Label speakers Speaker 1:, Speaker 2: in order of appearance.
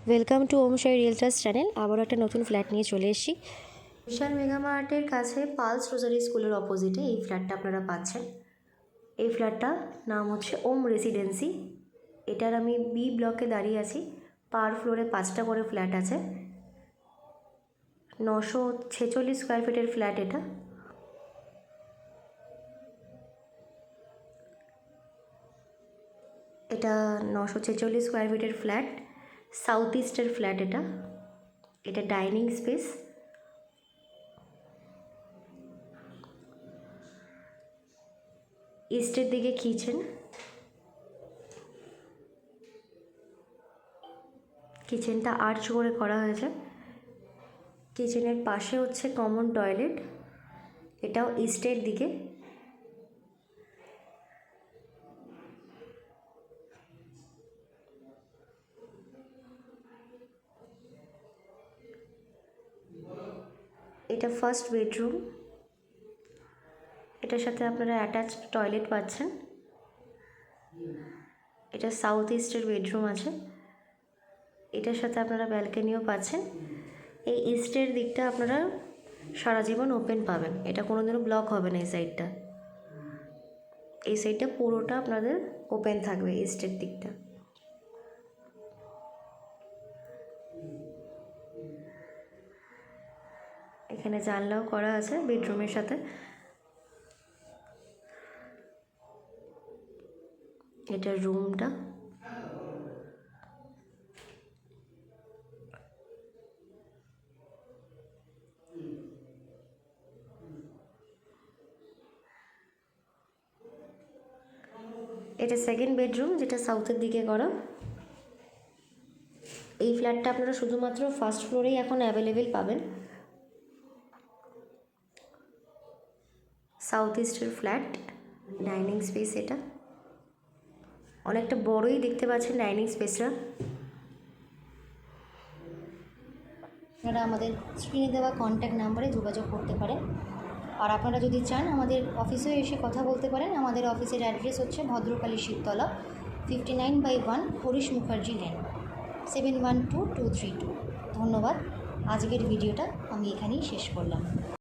Speaker 1: Welcome to Om Sai রিয়েলটার্স channel. আবার একটা নতুন ফ্ল্যাট নিয়ে চলে এসেছি। বিশাল মেগা মার্টের কাছে পালস রোজারি স্কুলের অপোজিটে এই ফ্ল্যাটটা আপনারা পাচ্ছেন। এই ফ্ল্যাটটার নাম হচ্ছে ওম রেসিডেন্সি। এটার আমি বি ব্লকে দাঁড়িয়ে আছি। পার ফ্লোরে 5টা করে ফ্ল্যাট আছে। 946 স্কোয়ার ফিটের ফ্ল্যাট এটা। এটা 946 স্কোয়ার ফিটের ফ্ল্যাট, সাউথ ইস্টের ফ্ল্যাট। এটা ডাইনিং স্পেস, ইস্টের দিকে কিচেন, কিচেনটা আর্চ করে করা হয়েছে। কিচেনের পাশে হচ্ছে কমন টয়লেট, এটাও ইস্টের দিকে। এটা ফার্স্ট বেডরুম, এটার সাথে আপনারা অ্যাটাচড টয়লেট পাচ্ছেন। এটা সাউথ ইস্টের বেডরুম আছে, এটার সাথে আপনারা ব্যালকনিও পাচ্ছেন। এই ইস্টের দিকটা আপনারা সারা জীবন ওপেন পাবেন, এটা কোনোদিনও ব্লক হবে না। এই সাইডটা পুরোটা আপনাদের ওপেন থাকবে ইস্টের দিকটা। এখানে জানলাও করা আছে বেডরুমের সাথে। এটা রুমটা, এটা সেকেন্ড বেডরুম যেটা সাউথের দিকে করা। এই ফ্ল্যাটটা আপনারা শুধুমাত্র ফার্স্ট ফ্লোরেই এখন অ্যাভেলেবেল পাবেন। সাউথ ইস্টের ফ্ল্যাট, ডাইনিং স্পেস। এটা অনেকটা বড়ই দেখতে পাচ্ছেন ডাইনিং স্পেসটা। আপনারা আমাদের স্ক্রিনে দেওয়া কন্ট্যাক্ট নাম্বারে যোগাযোগ করতে পারেন। আর আপনারা যদি চান আমাদের অফিসেও এসে কথা বলতে পারেন। আমাদের অফিসের অ্যাড্রেস হচ্ছে ভদ্রকালী শিবতলা, 59/1 হরিশ মুখার্জি লেন, 712232। ধন্যবাদ। আজকের ভিডিওটা আমি এখানেই শেষ করলাম।